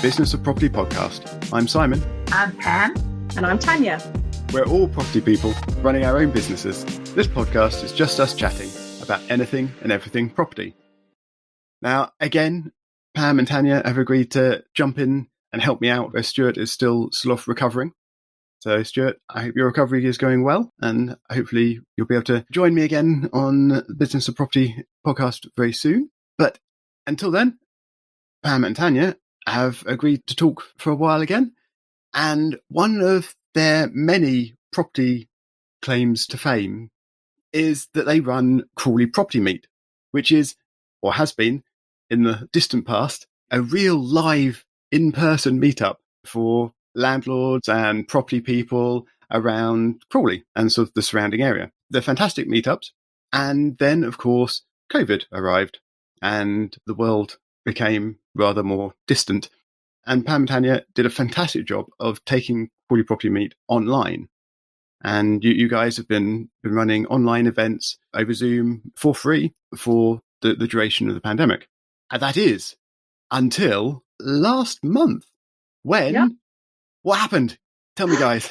Business of Property podcast. I'm Simon. I'm Pam. And I'm Tania. We're all property people running our own businesses. This podcast is just us chatting about anything and everything property. Now, again, Pam and Tania have agreed to jump in and help me out where Stuart is still off recovering. So, Stuart, I hope your recovery is going well, and hopefully you'll be able to join me again on the Business of Property podcast very soon. But until then, Pam and Tania have agreed to talk for a while again. And one of their many property claims to fame is that they run Crawley Property Meet, which is, or has been, in the distant past, a real live in-person meetup for landlords and property people around Crawley and sort of the surrounding area. They're fantastic meetups. And then, of course, COVID arrived and the world became rather more distant. And Pam and Tania did a fantastic job of taking Crawley Property Meet online. And you guys have been running online events over Zoom for free for the duration of the pandemic. And that is until last month. When? What happened? Tell me, guys.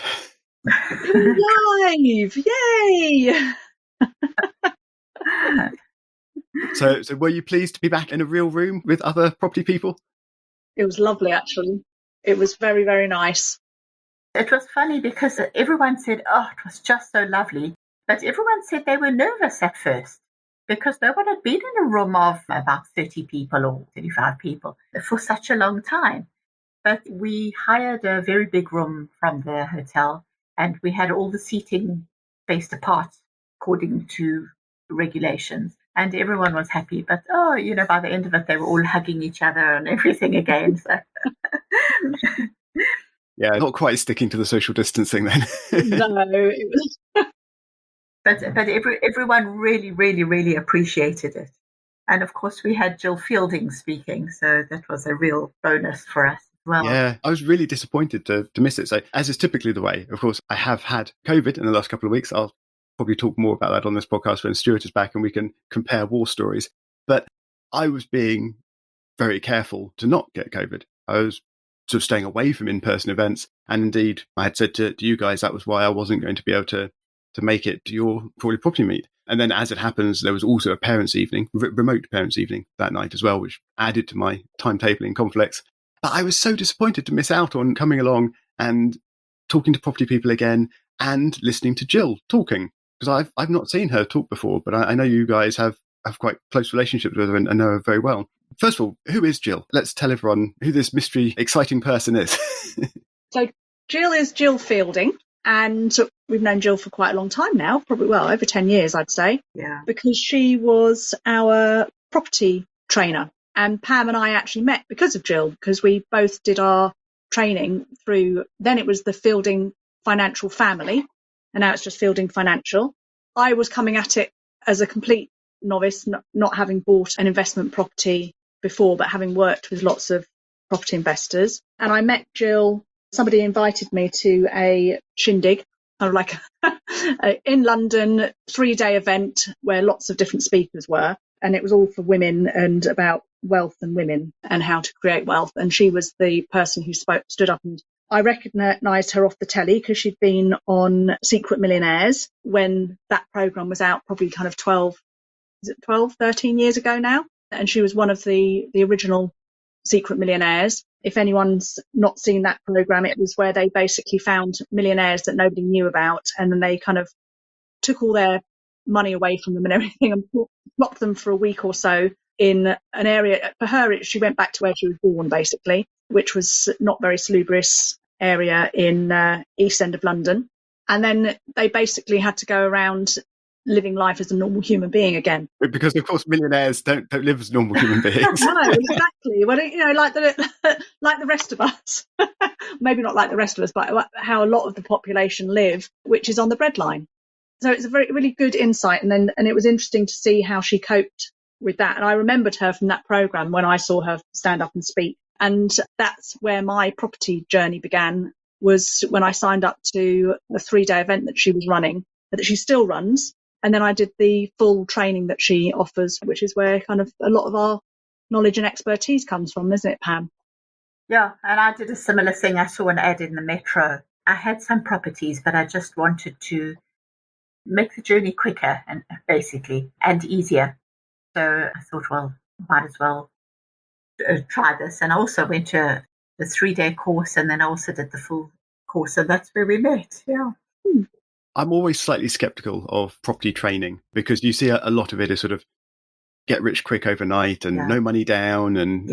Live! Yay! So were you pleased to be back in a real room with other property people? It was lovely, actually. It was very, very nice. It was funny because everyone said, oh, it was just so lovely. But everyone said they were nervous at first because no one had been in a room of about 30 people or 35 people for such a long time. But we hired a very big room from the hotel and we had all the seating spaced apart according to regulations. And everyone was happy. But, by the end of it, they were all hugging each other and everything again. So. Yeah, not quite sticking to the social distancing then. No, it was. But everyone really, really, really appreciated it. And, of course, we had Gill Fielding speaking. So that was a real bonus for us as well. Yeah, I was really disappointed to miss it. So as is typically the way, of course, I have had COVID in the last couple of weeks. I'll probably talk more about that on this podcast when Stuart is back and we can compare war stories. But I was being very careful to not get COVID. I was sort of staying away from in-person events. And indeed, I had said to you guys, that was why I wasn't going to be able to make it to your Crawley Property Meet. And then as it happens, there was also a parents' evening, remote parents' evening that night as well, which added to my timetabling conflicts. But I was so disappointed to miss out on coming along and talking to property people again and listening to Gill talking. Because I've not seen her talk before, but I know you guys have quite close relationships with her and know her very well. First of all, who is Gill? Let's tell everyone who this mystery, exciting person is. So Gill is Gill Fielding, and we've known Gill for quite a long time now, probably, over 10 years, I'd say. Yeah. Because she was our property trainer. And Pam and I actually met because of Gill, because we both did our training through, then it was the Fielding Financial Family, and now it's just Fielding Financial. I was coming at it as a complete novice, not having bought an investment property before, but having worked with lots of property investors. And I met Gill. Somebody invited me to a shindig, kind of like in London, 3-day event where lots of different speakers were. And it was all for women and about wealth and women and how to create wealth. And she was the person who stood up, and I recognised her off the telly because she'd been on Secret Millionaires when that programme was out, probably kind of 13 years ago now. And she was one of the original Secret Millionaires. If anyone's not seen that programme, it was where they basically found millionaires that nobody knew about, and then they kind of took all their money away from them and everything and locked them for a week or so in an area. For her, she went back to where she was born, basically, which was not very salubrious area in East End of London. And then they basically had to go around living life as a normal human being again. Because, of course, millionaires don't live as normal human beings. No, exactly. Well, like the rest of us. Maybe not like the rest of us, but how a lot of the population live, which is on the breadline. So it's a really good insight. And it was interesting to see how she coped with that. And I remembered her from that programme when I saw her stand up and speak. And that's where my property journey began, was when I signed up to a 3-day event that she was running, that she still runs. And then I did the full training that she offers, which is where kind of a lot of our knowledge and expertise comes from, isn't it, Pam? Yeah, and I did a similar thing. I saw an ad in the metro. I had some properties, but I just wanted to make the journey quicker and basically and easier. So I thought, well, might as well try this. And I also went to the 3-day course, and then I also did the full course. So that's where we met. Yeah. I'm always slightly skeptical of property training because you see a lot of it as sort of get rich quick overnight and no money down and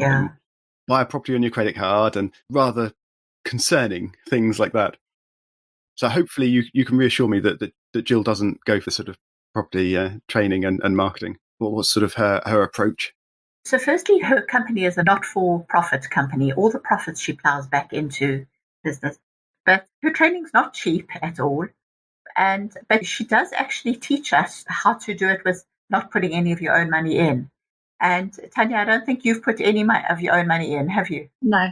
buy a property on your credit card and rather concerning things like that. So hopefully you can reassure me that Gill doesn't go for sort of property training and marketing. What's sort of her approach? So firstly, her company is a not-for-profit company. All the profits she plows back into business. But her training's not cheap at all. But she does actually teach us how to do it with not putting any of your own money in. And Tania, I don't think you've put any of your own money in, have you? No.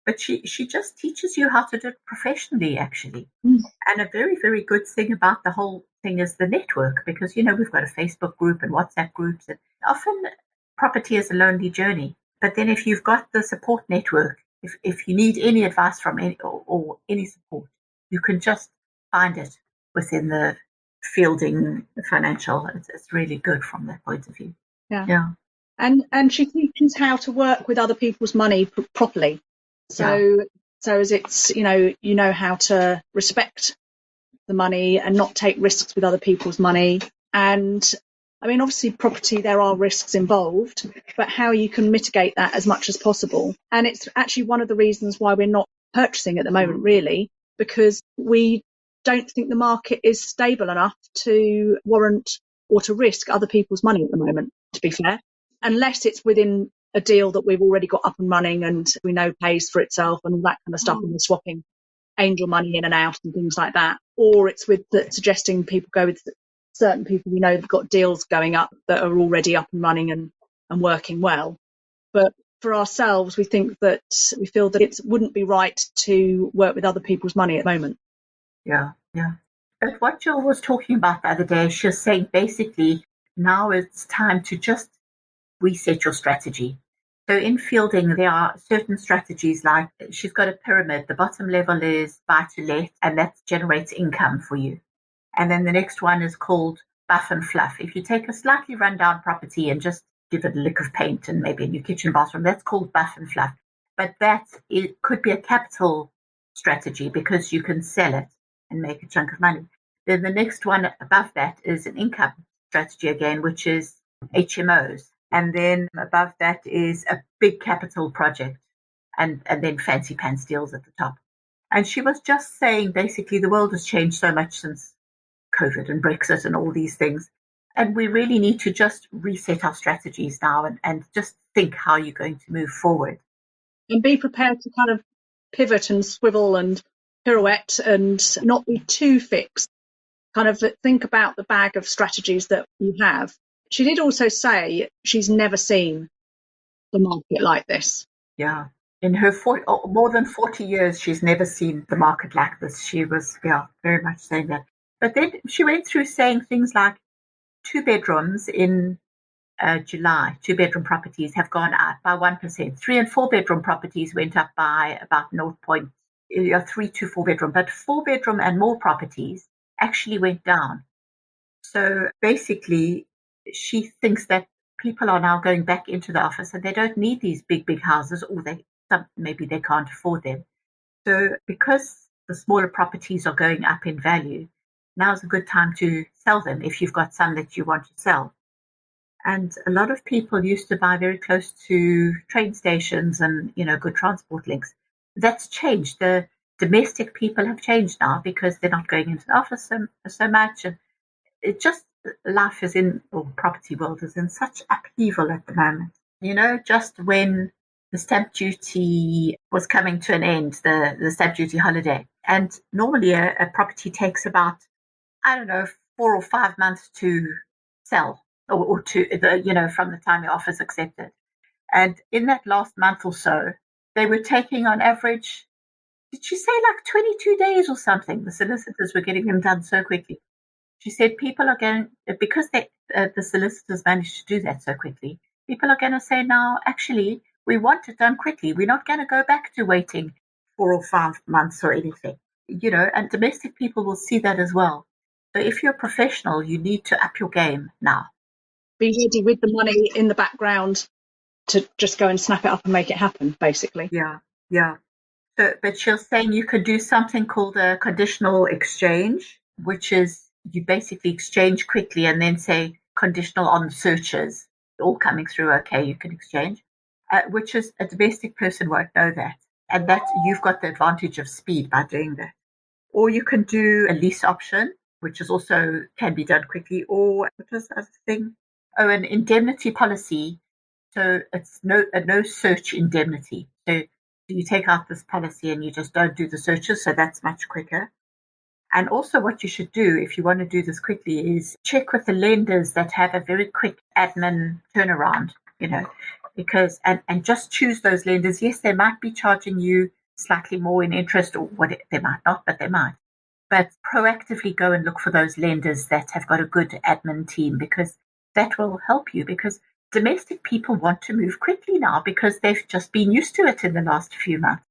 But she just teaches you how to do it professionally, actually. And a very, very good thing about the whole thing is the network, because, we've got a Facebook group and WhatsApp groups. And often property is a lonely journey. But then if you've got the support network, if you need any advice from any or any support, you can just find it within the Fielding Financial. It's really good from that point of view. Yeah. And she teaches how to work with other people's money properly. So as it's, you know how to respect the money and not take risks with other people's money. And I mean, obviously property, there are risks involved, but how you can mitigate that as much as possible. And it's actually one of the reasons why we're not purchasing at the moment, really, because we don't think the market is stable enough to warrant or to risk other people's money at the moment, to be fair, unless it's within a deal that we've already got up and running and we know pays for itself and all that kind of stuff, and we're swapping angel money in and out and things like that. Or it's with suggesting people go with certain people we know have got deals going up that are already up and running and working well. But for ourselves, we feel that it wouldn't be right to work with other people's money at the moment. Yeah. But what Jill was talking about the other day, she was saying basically now it's time to just reset your strategy. So in Fielding, there are certain strategies like she's got a pyramid. The bottom level is buy to let, and that generates income for you. And then the next one is called buff and fluff. If you take a slightly rundown property and just give it a lick of paint and maybe a new kitchen bathroom, that's called buff and fluff. But it could be a capital strategy because you can sell it and make a chunk of money. Then the next one above that is an income strategy again, which is HMOs. And then above that is a big capital project and then fancy pants deals at the top. And she was just saying basically the world has changed so much since COVID and Brexit and all these things. And we really need to just reset our strategies now and just think how you're going to move forward. And be prepared to kind of pivot and swivel and pirouette and not be too fixed. Kind of think about the bag of strategies that you have. She did also say she's never seen the market like this. Yeah. In her more than 40 years, she's never seen the market like this. She was, very much saying that. But then she went through saying things like 2 bedrooms in July, 2-bedroom properties have gone up by 1%. 3 and 4 bedroom properties went up by about 3 to 4 bedroom, but 4 bedroom and more properties actually went down. So basically, she thinks that people are now going back into the office and they don't need these big houses, or maybe they can't afford them. So because the smaller properties are going up in value, now's a good time to sell them if you've got some that you want to sell. And a lot of people used to buy very close to train stations and, good transport links. That's changed. The domestic people have changed now because they're not going into the office so much. And it just, life property world is in such upheaval at the moment. Just when the stamp duty was coming to an end, the stamp duty holiday. And normally a property takes about, 4 or 5 months to sell or from the time your offer is accepted. And in that last month or so, they were taking on average, did she say like 22 days or something? The solicitors were getting them done so quickly. She said people are going, because the solicitors managed to do that so quickly, people are going to say now, actually, We want it done quickly. We're not going to go back to waiting 4 or 5 months or anything, and domestic people will see that as well. So if you're a professional, you need to up your game now. Be ready with the money in the background to just go and snap it up and make it happen, basically. Yeah. So, but she's saying you could do something called a conditional exchange, which is you basically exchange quickly and then say conditional on searches, all coming through okay, you can exchange, which is a domestic person won't know that. And that you've got the advantage of speed by doing that. Or you can do a lease option, which is also can be done quickly, or what was the other thing? Oh, an indemnity policy. So it's a no search indemnity. So you take out this policy and you just don't do the searches, so that's much quicker. And also what you should do if you want to do this quickly is check with the lenders that have a very quick admin turnaround, because and just choose those lenders. Yes, they might be charging you slightly more in interest, or what they might not, but they might. But proactively go and look for those lenders that have got a good admin team, because that will help you, because domestic people want to move quickly now because they've just been used to it in the last few months.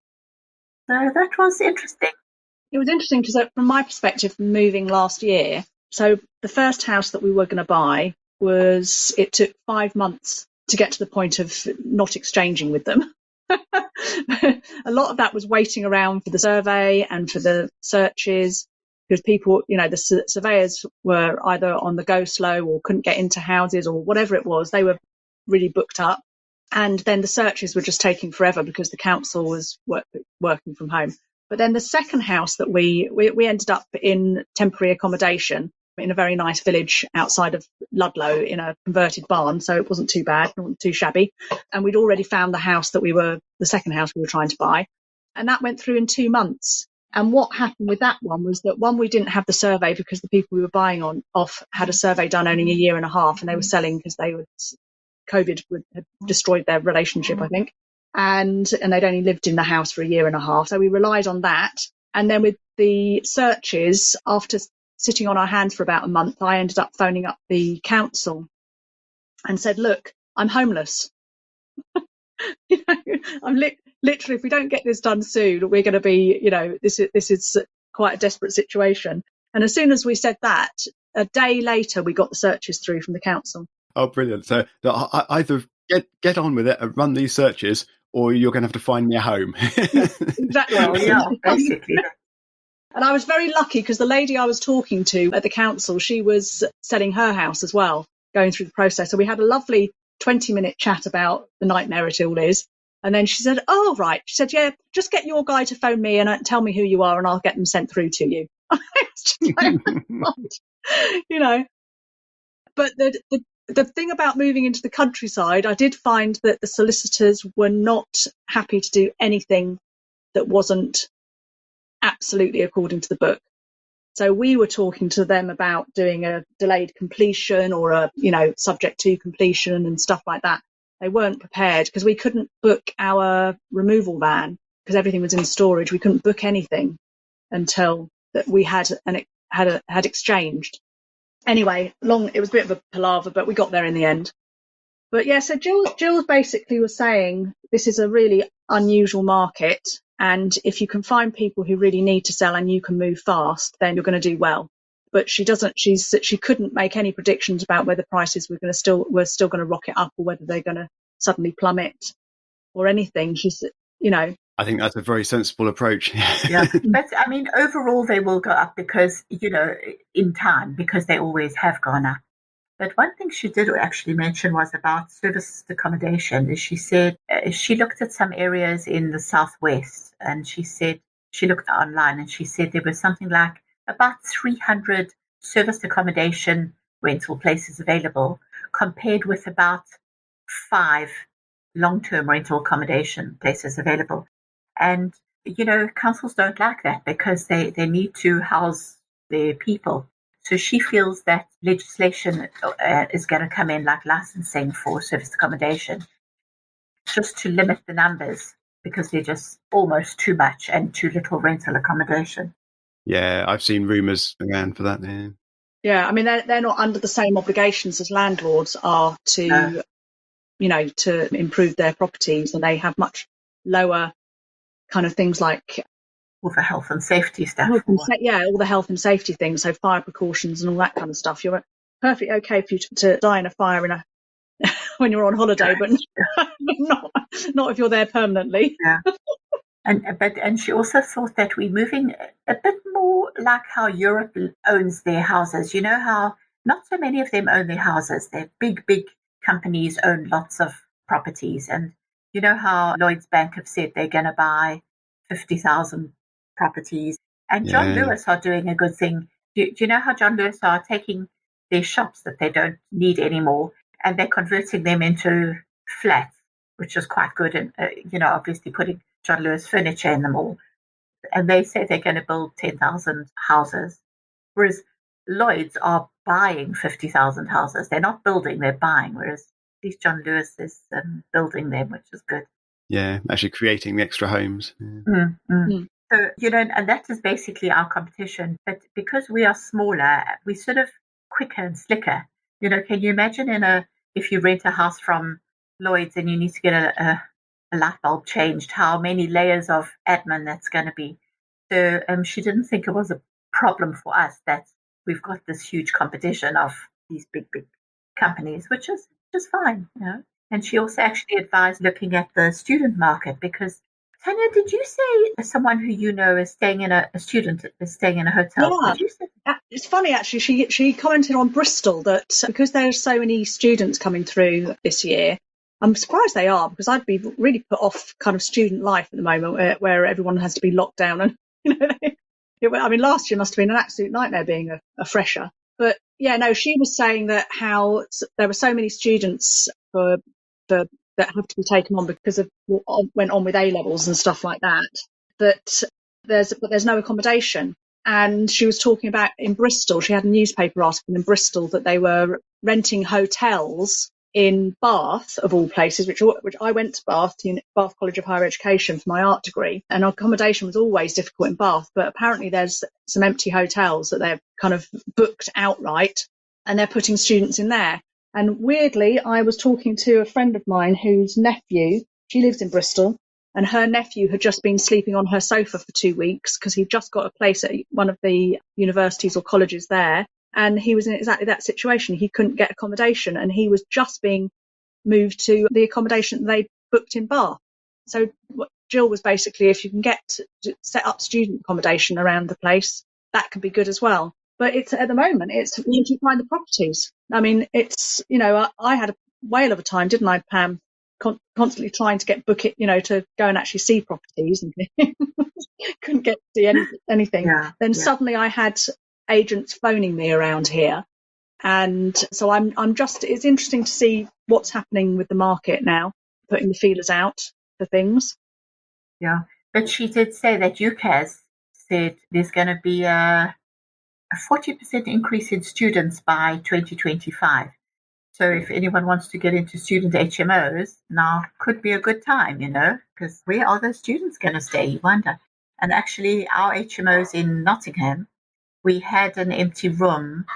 So that was interesting. It was interesting because from my perspective, moving last year, so the first house that we were going to buy it took 5 months to get to the point of not exchanging with them. A lot of that was waiting around for the survey and for the searches, because people, the surveyors were either on the go slow or couldn't get into houses or whatever it was. They were really booked up. And then the searches were just taking forever because the council was working from home. But then the second house that we ended up in temporary accommodation in a very nice village outside of Ludlow in a converted barn. So it wasn't too bad, it wasn't too shabby. And we'd already found the second house we were trying to buy. And that went through in 2 months. And what happened with that one was that we didn't have the survey because the people we were buying off had a survey done only a year and a half, and they were selling because COVID had destroyed their relationship, I think. And they'd only lived in the house for a year and a half. So we relied on that. And then with the searches, after sitting on our hands for about a month, I ended up phoning up the council and said, look, I'm homeless. I'm literally, if we don't get this done soon, we're going to be, this is quite a desperate situation. And as soon as we said that, a day later, we got the searches through from the council. Oh, brilliant. So either get on with it and run these searches, or you're going to have to find me a home. Exactly. Well, yeah, basically. And I was very lucky because the lady I was talking to at the council, she was selling her house as well, going through the process. So we had a lovely 20-minute chat about the nightmare it all is. And then she said, oh, right. She said, yeah, just get your guy to phone me and tell me who you are and I'll get them sent through to you. It's just like, But the thing about moving into the countryside, I did find that the solicitors were not happy to do anything that wasn't absolutely according to the book. So we were talking to them about doing a delayed completion or a, subject to completion and stuff like that. They weren't prepared because we couldn't book our removal van because everything was in storage. We couldn't book anything until that we had exchanged. Anyway, it was a bit of a palaver, but we got there in the end. But yeah, so Jill basically was saying this is a really unusual market, and if you can find people who really need to sell and you can move fast, then you're going to do well. But she couldn't make any predictions about whether prices were still going to rocket up or whether they're going to suddenly plummet or anything. I think that's a very sensible approach. Yeah, but I mean, overall they will go up because, in time, because they always have gone up. But one thing she did actually mention was about serviced accommodation. Is she said she looked at some areas in the southwest, and she said she looked online and she said there was something like about 300 serviced accommodation rental places available, compared with about 5 long-term rental accommodation places available. And, councils don't like that because they need to house their people. So she feels that legislation is going to come in, like licensing for serviced accommodation, just to limit the numbers because they're just almost too much and too little rental accommodation. Yeah, I've seen rumours around for that. Yeah, I mean, they're not under the same obligations as landlords are to, to improve their properties, and they have much lower kind of things like all the health and safety stuff. All the health and safety things, so fire precautions and all that kind of stuff. You're perfectly okay for you to die in a fire when you're on holiday, but not if you're there permanently. Yeah. And she also thought that we're moving a bit more like how Europe owns their houses. You know how not so many of them own their houses. They're big companies own lots of properties. And you know how Lloyds Bank have said they're going to buy 50,000 properties. And John Lewis are doing a good thing. Do you know how John Lewis are taking their shops that they don't need anymore and they're converting them into flats, which is quite good. And, obviously putting John Lewis furniture in them all. And they say they're going to build 10,000 houses, whereas Lloyds are buying 50,000 houses. They're not building, they're buying, whereas at least John Lewis is building them, which is good. Yeah, actually creating the extra homes. Yeah. So, and that is basically our competition. But because we are smaller, we're sort of quicker and slicker. Can you imagine if you rent a house from Lloyds and you need to get a light bulb changed, how many layers of admin that's going to be? So she didn't think it was a problem for us that we've got this huge competition of these big companies, which is just fine. And she also actually advised looking at the student market, because Tania, did you say someone who is staying in a student is staying in a hotel? Yeah. Did you say? It's funny actually. She commented on Bristol that because there's so many students coming through this year, I'm surprised they are, because I'd be really put off kind of student life at the moment where everyone has to be locked down. And, last year must have been an absolute nightmare being a fresher. But yeah, no, she was saying that how there were so many students that have to be taken on because of what went on with A-levels and stuff like that, that there's no accommodation. And she was talking about in Bristol, she had a newspaper article in Bristol that they were renting hotels in Bath, of all places, which I went to Bath College of Higher Education for my art degree, and accommodation was always difficult in Bath, but apparently there's some empty hotels that they've kind of booked outright and they're putting students in there. And weirdly, I was talking to a friend of mine whose nephew, she lives in Bristol, and her nephew had just been sleeping on her sofa for 2 weeks because he'd just got a place at one of the universities or colleges there. And he was in exactly that situation. He couldn't get accommodation, and he was just being moved to the accommodation they booked in Bath. So what Gill was basically, if you can get to set up student accommodation around the place, that could be good as well. But it's at the moment, it's once you find the properties. I mean, it's, I had a whale of a time, didn't I, Pam? Constantly trying to get book it, to go and actually see properties, and couldn't get to see anything. Then suddenly I had agents phoning me around here, and so I'm just, it's interesting to see what's happening with the market now, putting the feelers out for things. Yeah, but she did say that UCAS said there's going to be a 40% increase in students by 2025. So if anyone wants to get into student HMOs, now could be a good time, because where are those students going to stay, you wonder. And actually, our HMOs in Nottingham, we had an empty room,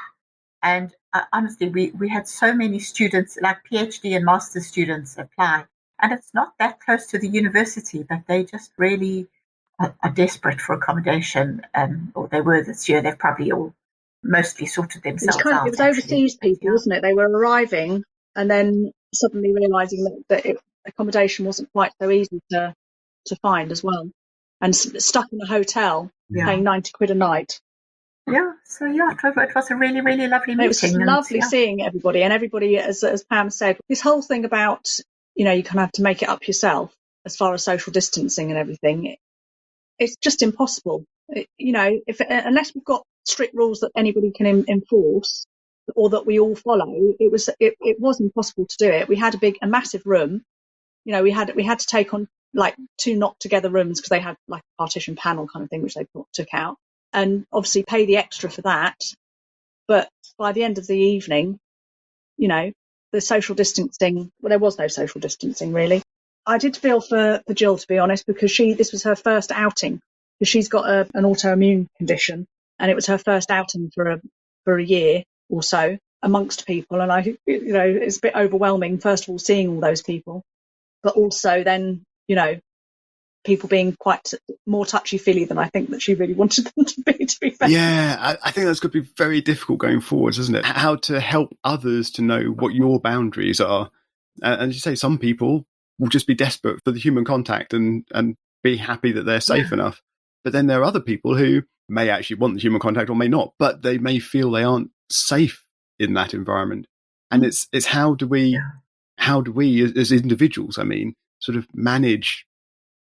and honestly, we had so many students, like PhD and master's students apply, and it's not that close to the university, but they just really are desperate for accommodation, or they were this year. They've probably all mostly sorted themselves out. It was overseas people, wasn't it? They were arriving and then suddenly realising that accommodation wasn't quite so easy to find as well, and stuck in a hotel paying 90 quid a night. Yeah, so it was a really, really lovely meeting. It was lovely seeing everybody, and everybody, as Pam said, this whole thing about, you kind of have to make it up yourself as far as social distancing and everything. It's just impossible. Unless we've got strict rules that anybody can enforce or that we all follow, it was impossible to do it. We had a massive room. We had to take on like 2 knocked together rooms because they had like a partition panel kind of thing, which they took out, and obviously pay the extra for that. But by the end of the evening, the social distancing, well, there was no social distancing really. I did feel for Gill, to be honest, because this was her first outing, because she's got an autoimmune condition, and it was her first outing for a year or so. amongst people. And it's a bit overwhelming, first of all, seeing all those people, but also then, people being quite more touchy-feely than I think that she really wanted them to be fair. Yeah, I think that's going to be very difficult going forwards, isn't it? How to help others to know what your boundaries are. And as you say, some people will just be desperate for the human contact and be happy that they're safe enough. But then there are other people who may actually want the human contact or may not, but they may feel they aren't safe in that environment. And it's how do we as individuals, sort of manage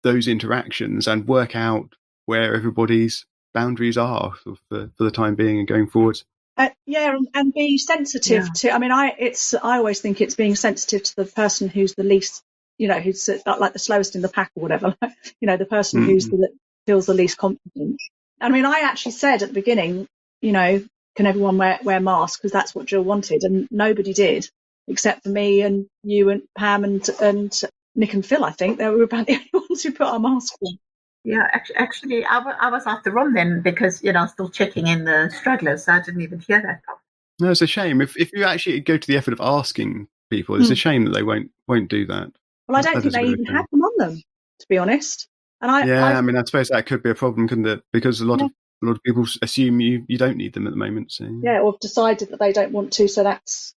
those interactions and work out where everybody's boundaries are for the time being and going forward. And be sensitive to. I always think it's being sensitive to the person who's the least, who's like the slowest in the pack or whatever. The person who's feels the least confident. I actually said at the beginning, can everyone wear masks, because that's what Gill wanted, and nobody did except for me and you and Pam and Nick and Phil. I think they were about the only ones who put our masks on. Yeah, actually, I was out the room then because, I was still checking in the stragglers, so I didn't even hear that part. No, it's a shame. If you actually go to the effort of asking people, it's a shame that they won't do that. Well, I don't think they even had them on them, to be honest. And I suppose that could be a problem, couldn't it? Because a lot of people assume you don't need them at the moment. So. Yeah, or have decided that they don't want to, so that's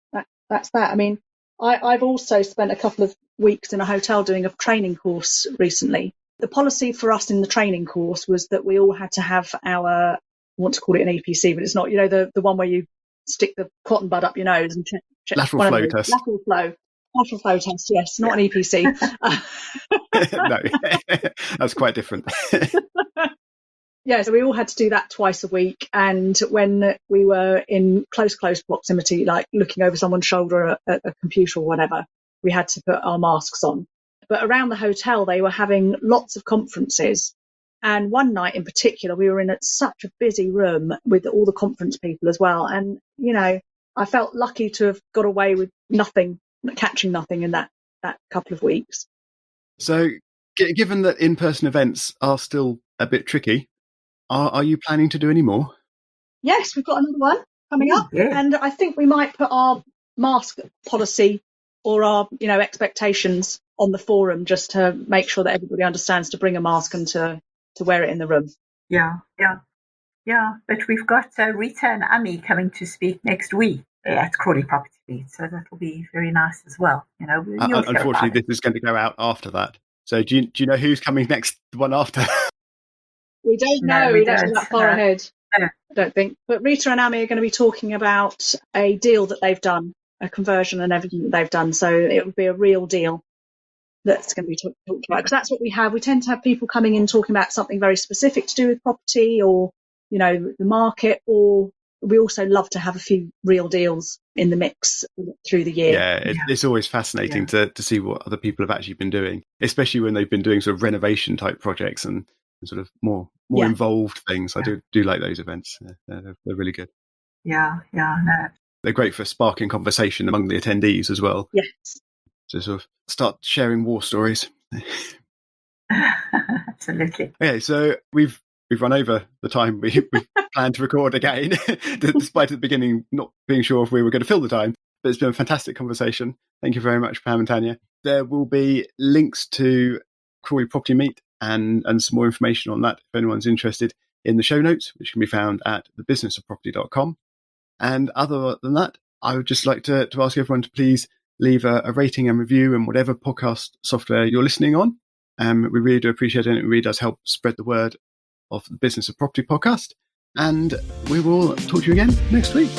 that. I've also spent a couple of weeks in a hotel doing a training course recently. The policy for us in the training course was that we all had to have I want to call it an EPC, but it's not, the one where you stick the cotton bud up your nose and check lateral flow test. Lateral flow test, yes, not an EPC. No, that's quite different. Yeah, so we all had to do that twice a week. And when we were in close proximity, like looking over someone's shoulder at a computer or whatever, we had to put our masks on. But around the hotel, they were having lots of conferences. And one night in particular, we were in such a busy room with all the conference people as well. And, I felt lucky to have got away with catching nothing in that couple of weeks. So given that in-person events are still a bit tricky, are you planning to do any more? Yes, we've got another one coming up. Yeah. And I think we might put our mask policy or our, expectations on the forum just to make sure that everybody understands to bring a mask and to wear it in the room. Yeah. But we've got Rita and Ami coming to speak next week at Crawley Property Meet, so that will be very nice as well. Unfortunately, this is going to go out after that. So do you know who's coming next, the one after? We don't know. We don't know that far ahead. No. I don't think. But Rita and Ami are going to be talking about a deal that they've done, a conversion and everything that they've done. So it will be a real deal that's going to be talked about. Because that's what we have. We tend to have people coming in talking about something very specific to do with property or, the market, or we also love to have a few real deals in the mix through the year. Yeah, it's always fascinating to see what other people have actually been doing, especially when they've been doing sort of renovation type projects and sort of more involved things. I do like those events. They're really good. Yeah. No. They're great for sparking conversation among the attendees as well. Yes. To sort of start sharing war stories. Absolutely. Okay, so we've run over the time we planned to record again, despite at the beginning not being sure if we were going to fill the time. But it's been a fantastic conversation. Thank you very much, Pam and Tania. There will be links to Crawley Property Meet and some more information on that if anyone's interested in the show notes, which can be found at thebusinessofproperty.com. And other than that, I would just like to ask everyone to please leave a rating and review in whatever podcast software you're listening on. We really do appreciate it, and it really does help spread the word of the Business of Property podcast. And we will talk to you again next week.